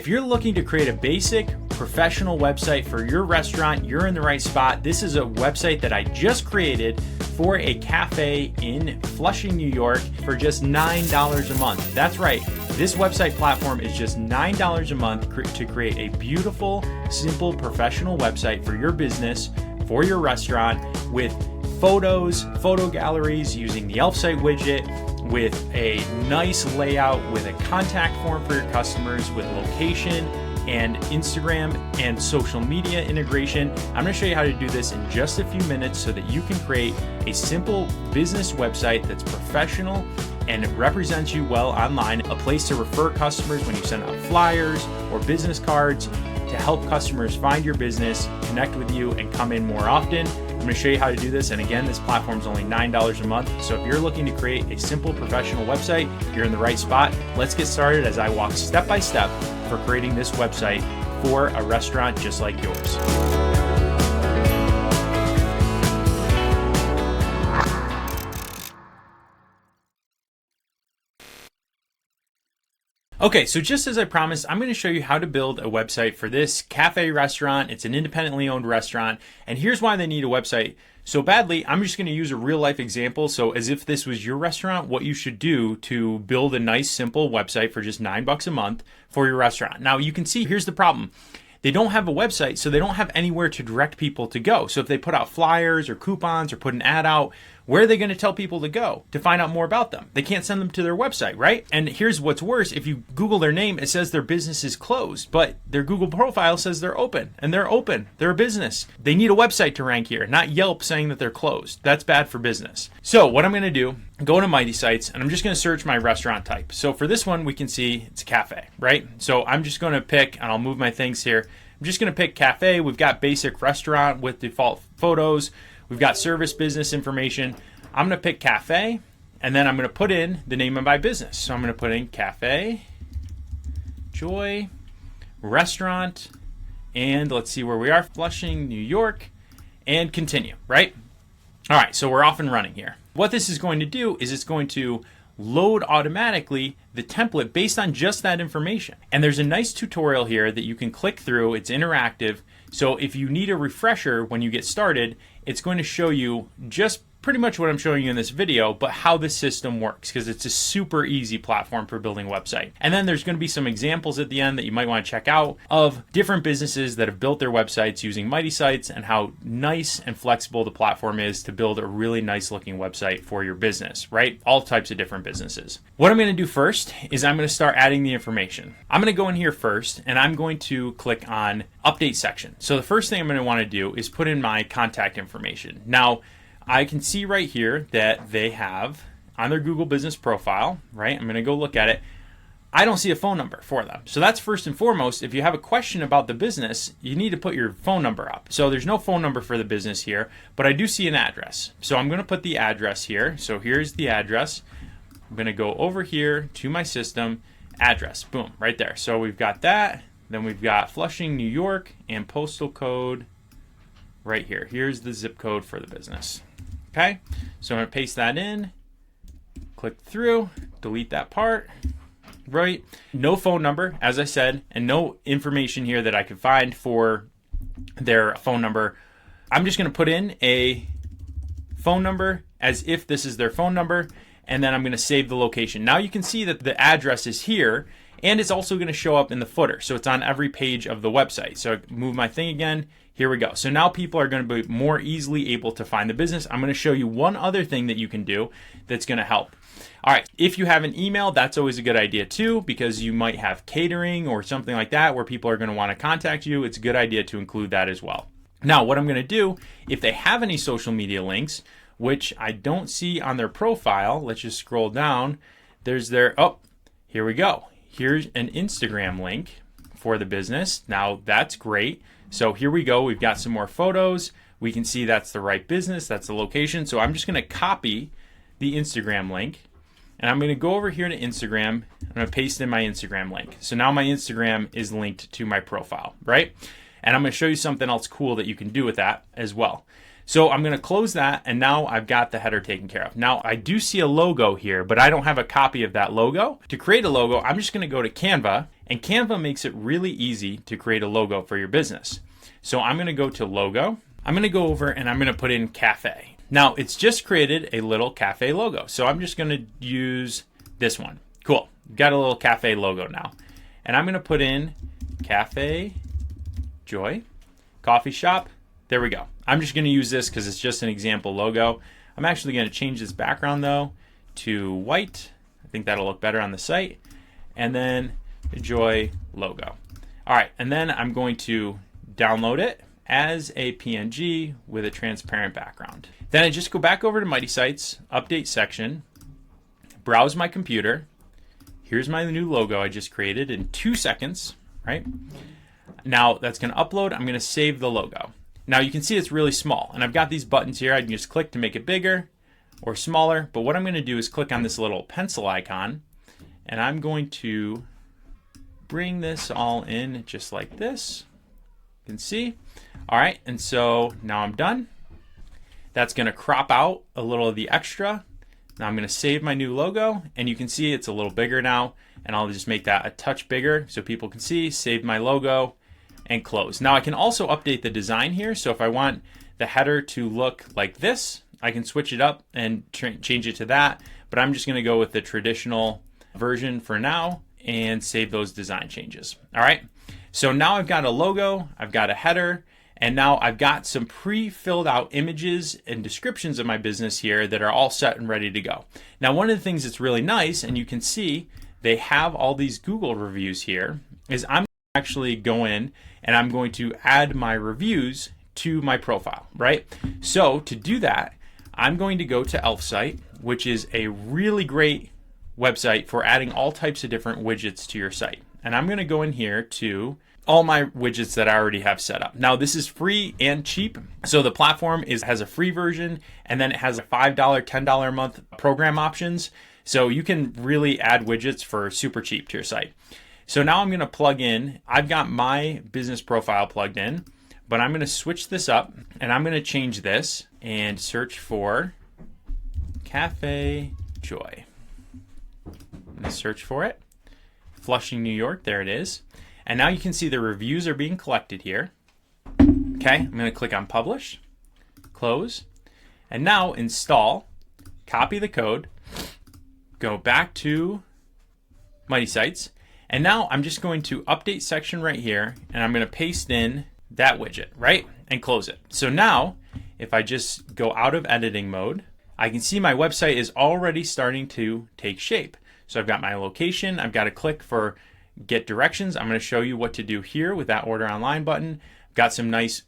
If you're looking to create a basic professional website for your restaurant, you're in the right spot. This is a website that I just created for a cafe in Flushing, New York for just $9 a month. That's right. This website platform is just $9 a month to create a beautiful, simple, professional website for your business, for your restaurant, with photos, photo galleries using the Elfsight widget, with a nice layout, with a contact form for your customers, with location and Instagram and social media integration. I'm going to show you how to do this in just a few minutes so that you can create a simple business website that's professional and it represents you well online, a place to refer customers when you send out flyers or business cards, to help customers find your business, connect with you, and come in more often. I'm going to show you how to do this. And again, this platform is only $9 a month. So if you're looking to create a simple professional website, you're in the right spot. Let's get started as I walk step by step for creating this website for a restaurant just like yours. Okay, so just as I promised, I'm going to show you how to build a website for this cafe restaurant. It's an independently owned restaurant, and here's why they need a website so badly. I'm just going to use a real life example. So as if this was your restaurant, what you should do to build a nice, simple website for just $9 a month for your restaurant. Now you can see, here's the problem. They don't have a website, so they don't have anywhere to direct people to go. So if they put out flyers or coupons or put an ad out, where are they going to tell people to go to find out more about them? They can't send them to their website, right? And here's what's worse. If you Google their name, it says their business is closed, but their Google profile says they're open, and they're open. They're a business. They need a website to rank here, not Yelp saying that they're closed. That's bad for business. So what I'm going to do, go to Mighty Sites, and I'm just going to search my restaurant type. So for this one, we can see it's a cafe, right? So I'm just going to pick, and I'll move my things here. I'm just going to pick cafe. We've got basic restaurant with default photos. We've got service business information. I'm going to pick cafe, and then I'm going to put in the name of my business. So I'm going to put in Cafe Joy Restaurant, and let's see where we are, Flushing, New York, and continue, right? All right, so we're off and running here. What this is going to do is it's going to load automatically the template based on just that information. And there's a nice tutorial here that you can click through. It's interactive. So if you need a refresher when you get started, it's going to show you just pretty much what I'm showing you in this video, but how the system works, because it's a super easy platform for building a website. And then there's going to be some examples at the end that you might want to check out of different businesses that have built their websites using Mighty Sites and how nice and flexible the platform is to build a really nice looking website for your business, right? All types of different businesses. What I'm going to do first is I'm going to start adding the information. I'm going to go in here first, and I'm going to click on Update Section. So the first thing I'm going to want to do is put in my contact information. Now, I can see right here that they have on their Google business profile, right? I'm going to go look at it. I don't see a phone number for them. So that's first and foremost. If you have a question about the business, you need to put your phone number up. So there's no phone number for the business here, but I do see an address. So I'm going to put the address here. So here's the address. I'm going to go over here to my system, address, boom, right there. So we've got that. Then we've got Flushing, New York, and postal code right here. Here's the zip code for the business. Okay, so I'm going to paste that in, click through, delete that part, right? No phone number, as I said, and no information here that I could find for their phone number. I'm just going to put in a phone number as if this is their phone number, and then I'm going to save the location. Now you can see that the address is here, and it's also going to show up in the footer. So it's on every page of the website. So I move my thing again. Here we go. So now people are going to be more easily able to find the business. I'm going to show you one other thing that you can do that's going to help. All right. If you have an email, that's always a good idea too, because you might have catering or something like that where people are going to want to contact you. It's a good idea to include that as well. Now, what I'm going to do, if they have any social media links, which I don't see on their profile, let's just scroll down. There's their, oh, here we go. Here's an Instagram link for the business. Now that's great. So here we go. We've got some more photos. We can see that's the right business. That's the location. So I'm just going to copy the Instagram link, and I'm going to go over here to Instagram. I'm going to paste in my Instagram link. So now my Instagram is linked to my profile, right? And I'm going to show you something else cool that you can do with that as well. So I'm going to close that, and now I've got the header taken care of. Now I do see a logo here, but I don't have a copy of that logo. To create a logo, I'm just going to go to Canva, And Canva makes it really easy to create a logo for your business. So I'm going to go to logo. I'm going to go over and I'm going to put in cafe. Now it's just created a little cafe logo. So I'm just going to use this one. Cool. Got a little cafe logo now. And I'm going to put in Cafe Joy, coffee shop. There we go. I'm just going to use this because it's just an example logo. I'm actually going to change this background though to white. I think that'll look better on the site. And then the Joy logo. All right. And then I'm going to download it as a PNG with a transparent background. Then I just go back over to Mighty Sites, update section, browse my computer. Here's my new logo I just created in 2 seconds, right? Now that's going to upload. I'm going to save the logo. Now you can see it's really small and I've got these buttons here. I can just click to make it bigger or smaller. But what I'm going to do is click on this little pencil icon and I'm going to bring this all in just like this. You can see. All right. And so now I'm done. That's going to crop out a little of the extra. Now I'm going to save my new logo and you can see it's a little bigger now and I'll just make that a touch bigger so people can see, save my logo and close. Now I can also update the design here. So if I want the header to look like this, I can switch it up and change it to that, but I'm just going to go with the traditional version for now and save those design changes. All right. So now I've got a logo, I've got a header, and now I've got some pre-filled out images and descriptions of my business here that are all set and ready to go. Now, one of the things that's really nice, and you can see they have all these Google reviews here, is I'm actually go in and I'm going to add my reviews to my profile, right? So to do that, I'm going to go to Elfsight, which is a really great website for adding all types of different widgets to your site. And I'm going to go in here to all my widgets that I already have set up. Now this is free and cheap. So the platform has a free version and then it has a $5, $10 a month program options. So you can really add widgets for super cheap to your site. So now I'm going to plug in, I've got my business profile plugged in, but I'm going to switch this up and I'm going to change this and search for Cafe Joy. I'm going to search for it. Flushing, New York, there it is. And now you can see the reviews are being collected here. Okay, I'm going to click on Publish, close, and now install, copy the code, go back to Mighty Sites, and now I'm just going to update section right here, and I'm going to paste in that widget, right, and close it. So now, if I just go out of editing mode, I can see my website is already starting to take shape. So I've got my location, I've got to click for get directions. I'm going to show you what to do here with that order online button. I've got some nice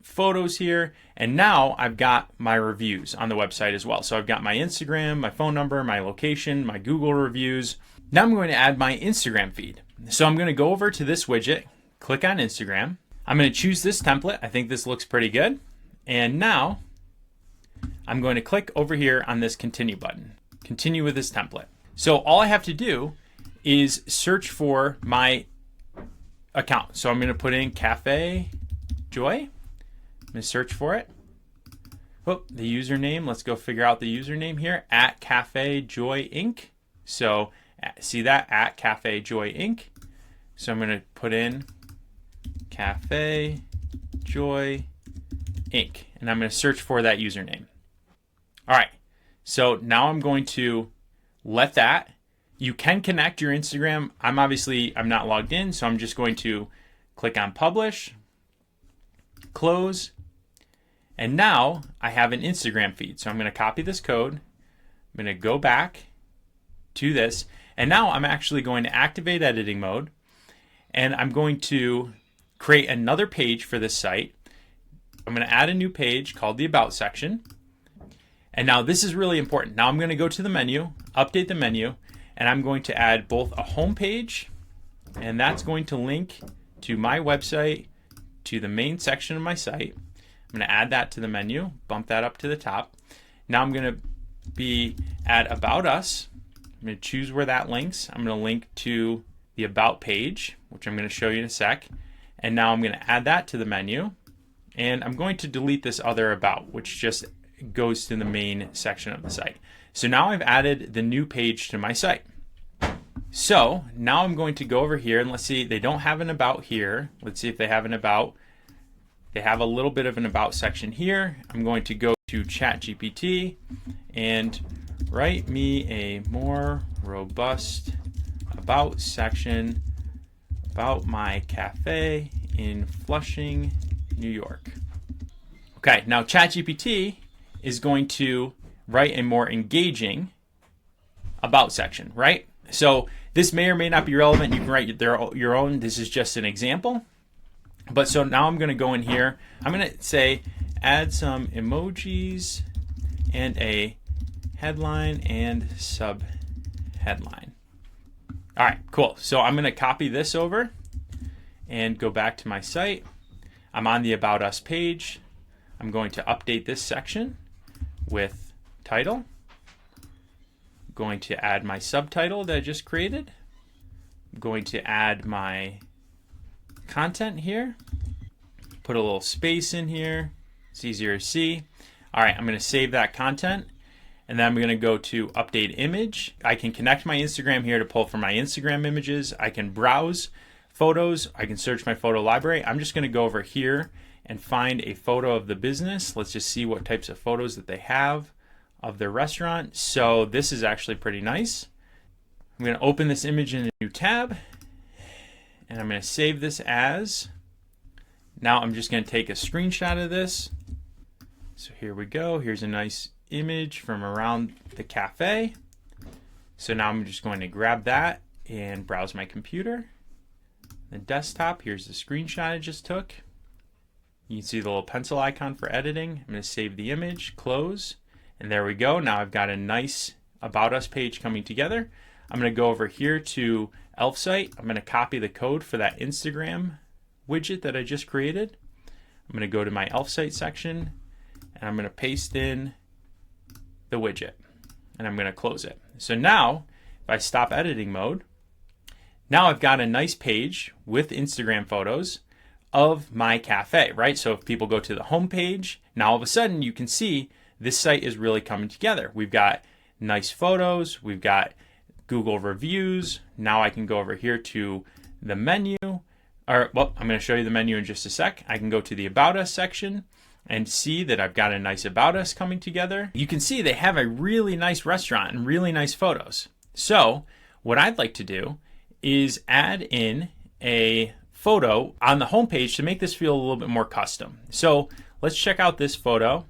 photos here. And now I've got my reviews on the website as well. So I've got my Instagram, my phone number, my location, my Google reviews. Now I'm going to add my Instagram feed. So I'm going to go over to this widget, click on Instagram. I'm going to choose this template. I think this looks pretty good. And now I'm going to click over here on this continue button, continue with this template. So all I have to do is search for my account. So I'm going to put in Cafe Joy. I'm going to search for it. Oh, the username. Let's go figure out the username here at Cafe Joy Inc. So see that at Cafe Joy Inc. So I'm going to put in Cafe Joy Inc. And I'm going to search for that username. All right. So now I'm going to let that. You can connect your Instagram. I'm not logged in, so I'm just going to click on Publish, close, and now I have an Instagram feed. So I'm going to copy this code. I'm going to go back to this, and now I'm actually going to activate editing mode, and I'm going to create another page for this site. I'm going to add a new page called the About section. And now this is really important. Now I'm going to go to the menu, update the menu, and I'm going to add both a home page, and that's going to link to my website, to the main section of my site. I'm going to add that to the menu, bump that up to the top. Now I'm going to be at About Us. I'm going to choose where that links. I'm going to link to the About page, which I'm going to show you in a sec. And now I'm going to add that to the menu. And I'm going to delete this other About, which just goes to the main section of the site. So now I've added the new page to my site. So now I'm going to go over here and let's see, they don't have an about here. Let's see if they have an about. They have a little bit of an about section here. I'm going to go to ChatGPT and write me a more robust about section about my cafe in Flushing, New York. Okay, now ChatGPT is going to write a more engaging about section, right? So this may or may not be relevant. You can write your own. This is just an example. But so now I'm going to go in here. I'm going to say add some emojis and a headline and sub headline. All right, cool. So I'm going to copy this over and go back to my site. I'm on the About Us page. I'm going to update this section with title. I'm going to add my subtitle that I just created. I'm going to add my content here. Put a little space in here. It's easier to see. All right, I'm going to save that content. And then I'm going to go to update image. I can connect my Instagram here to pull from my Instagram images. I can browse photos. I can search my photo library. I'm just going to go over here and find a photo of the business. Let's just see what types of photos that they have of their restaurant. So this is actually pretty nice. I'm going to open this image in a new tab and I'm going to save this as. Now I'm just going to take a screenshot of this. So here we go. Here's a nice image from around the cafe. So now I'm just going to grab that and browse my computer. The desktop, here's the screenshot I just took. You can see the little pencil icon for editing. I'm going to save the image, close, and there we go. Now I've got a nice About Us page coming together. I'm going to go over here to Elfsight. I'm going to copy the code for that Instagram widget that I just created. I'm going to go to my Elfsight section and I'm going to paste in the widget and I'm going to close it. So now if I stop editing mode, now I've got a nice page with Instagram photos of my cafe, right? So if people go to the home page, now all of a sudden you can see this site is really coming together. We've got nice photos, we've got Google reviews. Now I can go over here to the menu, I'm going to show you the menu in just a sec. I can go to the About Us section and see that I've got a nice About Us coming together. You can see they have a really nice restaurant and really nice photos. So what I'd like to do is add in a photo on the homepage to make this feel a little bit more custom. So let's check out this photo.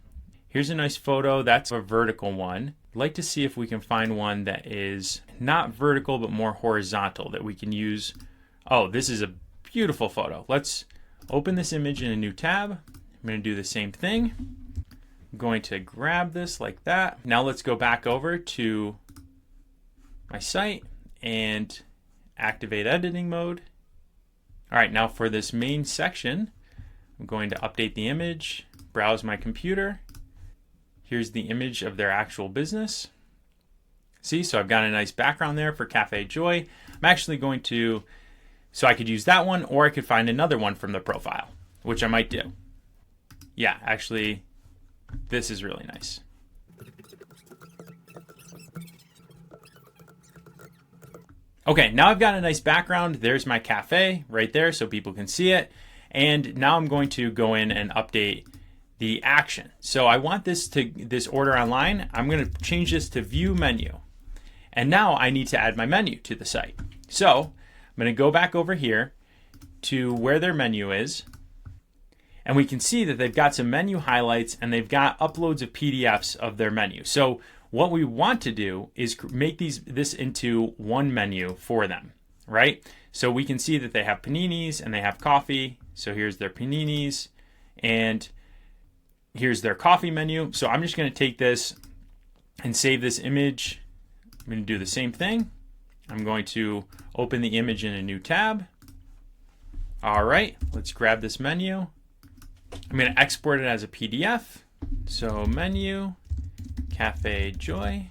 Here's a nice photo. That's a vertical one. I'd like to see if we can find one that is not vertical but more horizontal that we can use. Oh, this is a beautiful photo. Let's open this image in a new tab. I'm going to do the same thing. I'm going to grab this like that. Now let's go back over to my site and activate editing mode. All right, now for this main section, I'm going to update the image, browse my computer. Here's the image of their actual business. See, so I've got a nice background there for Cafe Joy. I'm actually going to, so I could use that one or I could find another one from the profile, which I might do. Yeah, actually, this is really nice. Okay, now I've got a nice background. There's my cafe right there so people can see it. And now I'm going to go in and update the action. So I want this order online. I'm going to change this to view menu. And now I need to add my menu to the site. So I'm going to go back over here to where their menu is. And we can see that they've got some menu highlights and they've got uploads of PDFs of their menu. So what we want to do is make this into one menu for them, right? So we can see that they have paninis and they have coffee. So here's their paninis and here's their coffee menu. So I'm just going to take this and save this image. I'm going to do the same thing. I'm going to open the image in a new tab. All right, let's grab this menu. I'm going to export it as a PDF. So menu, Cafe Joy.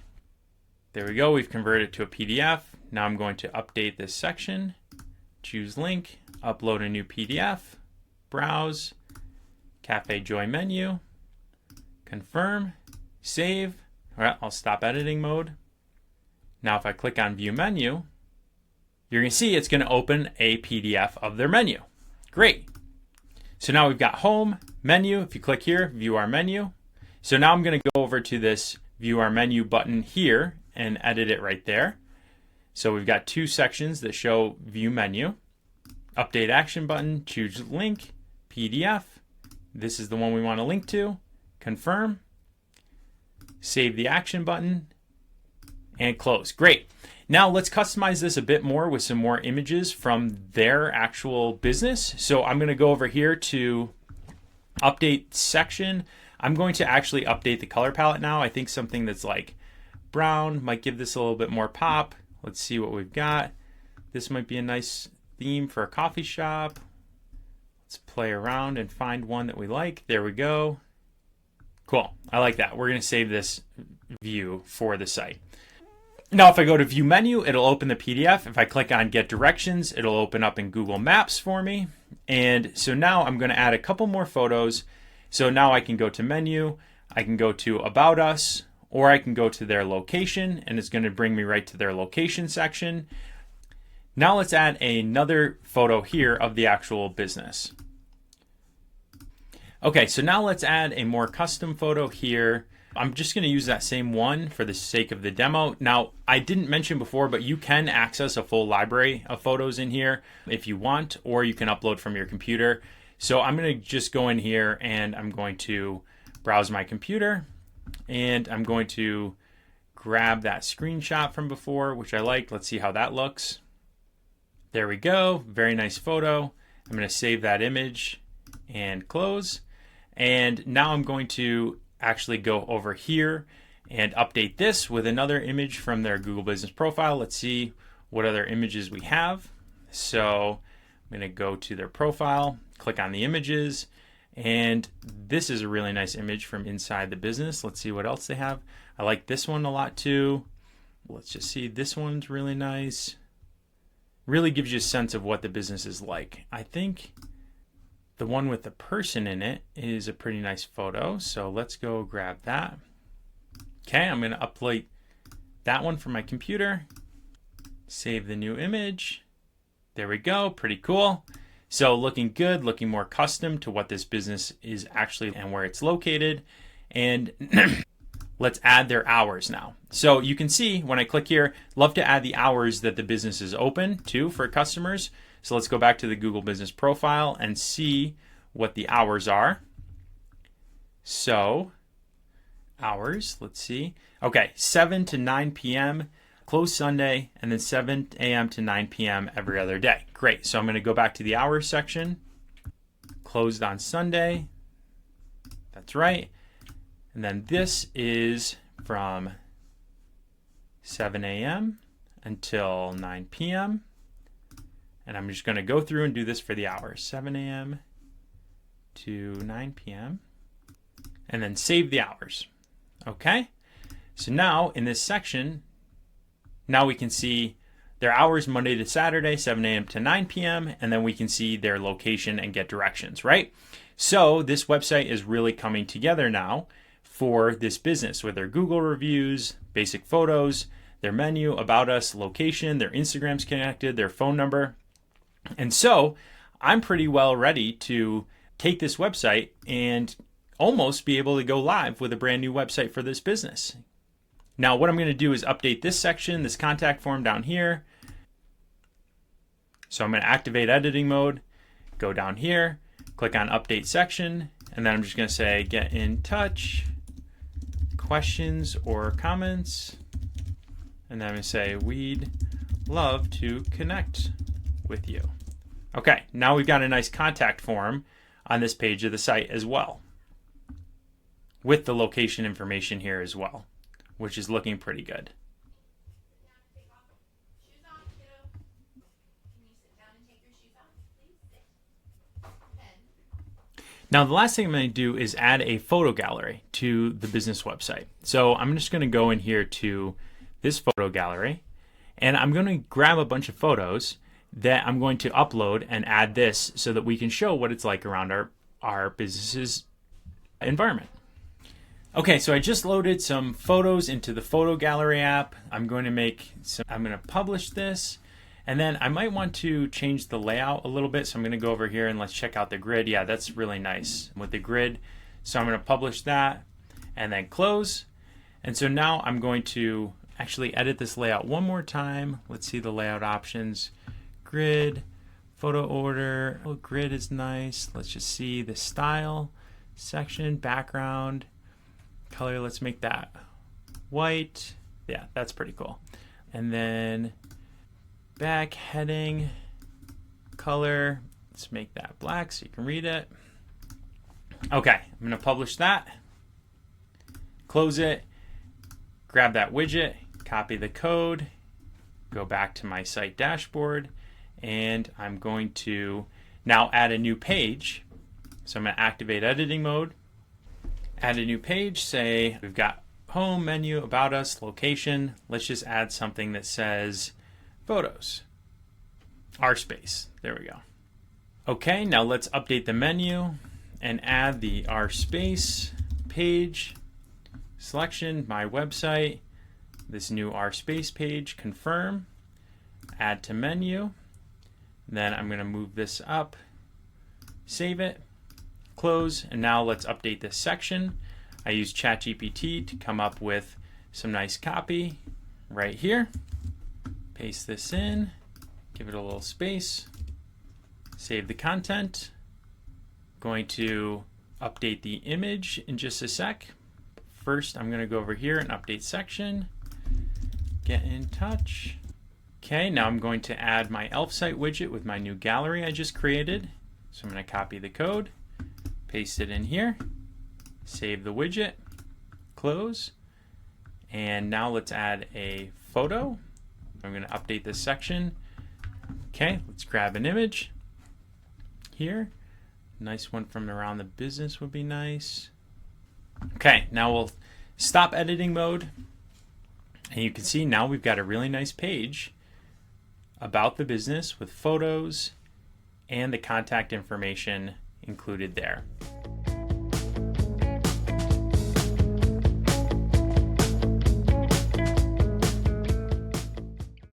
There we go. We've converted it to a PDF. Now I'm going to update this section. Choose link, upload a new PDF, browse, Cafe Joy menu, confirm, save. All right, I'll stop editing mode. Now if I click on view menu, you're going to see it's going to open a PDF of their menu. Great. So now we've got home, menu. If you click here, view our menu. So now I'm going to go over to this view our menu button here and edit it right there. So we've got two sections that show view menu. Update action button, choose link, PDF. This is the one we want to link to. Confirm. Save the action button and close. Great. Now let's customize this a bit more with some more images from their actual business. So I'm going to go over here to update section. I'm going to actually update the color palette now. I think something that's like brown might give this a little bit more pop. Let's see what we've got. This might be a nice theme for a coffee shop. Let's play around and find one that we like. There we go. Cool. I like that. We're going to save this view for the site. Now, if I go to view menu, it'll open the PDF. If I click on get directions, it'll open up in Google Maps for me. And so now I'm going to add a couple more photos. So now I can go to menu, I can go to about us, or I can go to their location, and it's going to bring me right to their location section. Now let's add another photo here of the actual business. Okay, so now let's add a more custom photo here. I'm just going to use that same one for the sake of the demo. Now, I didn't mention before, but you can access a full library of photos in here if you want, or you can upload from your computer. So I'm going to just go in here and I'm going to browse my computer and I'm going to grab that screenshot from before, which I liked. Let's see how that looks. There we go. Very nice photo. I'm going to save that image and close. And now I'm going to actually go over here and update this with another image from their Google Business Profile. Let's see what other images we have. So I'm going to go to their profile, click on the images, and this is a really nice image from inside the business. Let's see what else they have. I like this one a lot too. Let's just see, this one's really nice. Really gives you a sense of what the business is like. I think the one with the person in it is a pretty nice photo. So let's go grab that. Okay, I'm going to upload that one from my computer. Save the new image. There we go. Pretty cool. So looking good, looking more custom to what this business is actually and where it's located. And let's add their hours now. So you can see when I click here, love to add the hours that the business is open to for customers. So let's go back to the Google Business Profile and see what the hours are. So hours, let's see. Okay, 7 to 9 p.m., close Sunday, and then 7 a.m. to 9 p.m. every other day. Great. So I'm going to go back to the hours section. Closed on Sunday. That's right. And then this is from 7 a.m. until 9 p.m. And I'm just going to go through and do this for the hours. 7 a.m. to 9 p.m. And then save the hours. Okay. So now in this section, now we can see their hours Monday to Saturday, 7 a.m. to 9 p.m. And then we can see their location and get directions, right? So this website is really coming together now for this business with their Google reviews, basic photos, their menu, about us, location, their Instagram's connected, their phone number. And so I'm pretty well ready to take this website and almost be able to go live with a brand new website for this business. Now, what I'm going to do is update this section, this contact form down here. So I'm going to activate editing mode, go down here, click on update section, and then I'm just going to say get in touch, questions or comments. And then I'm going to say we'd love to connect with you. Okay, now we've got a nice contact form on this page of the site as well, with the location information here as well, which is looking pretty good. Now the last thing I'm going to do is add a photo gallery to the business website. So I'm just going to go in here to this photo gallery, and I'm going to grab a bunch of photos that I'm going to upload and add this so that we can show what it's like around our business's environment. Okay, so I just loaded some photos into the photo gallery app. I'm going to publish this, And then I might want to change the layout a little bit. So I'm going to go over here and let's check out the grid. Yeah, that's really nice with the grid. So I'm going to publish that and then close. And so now I'm going to actually edit this layout one more time. Let's see the layout options. Grid, photo order. Oh, grid is nice. Let's just see the style, section, background, color. Let's make that white. Yeah, that's pretty cool. And then back heading, color. Let's make that black so you can read it. Okay, I'm going to publish that. Close it. Grab that widget, copy the code, go back to my site dashboard, and I'm going to now add a new page. So I'm going to activate editing mode, add a new page, say we've got home, menu, about us, location. Let's just add something that says photos, our space. There we go. Okay, now let's update the menu and add the our space page. Selection, my website, this new our space page, confirm, add to menu. Then I'm going to move this up, save it, close, and now let's update this section. I use ChatGPT to come up with some nice copy right here. Paste this in, give it a little space, save the content. Going to update the image in just a sec. First, I'm going to go over here and update section, get in touch. Okay, now I'm going to add my Elfsight widget with my new gallery I just created. So I'm going to copy the code, paste it in here, save the widget, close, and now let's add a photo. I'm going to update this section. Okay, let's grab an image here. Nice one from around the business would be nice. Okay, now we'll stop editing mode, and you can see now we've got a really nice page about the business with photos and the contact information included there.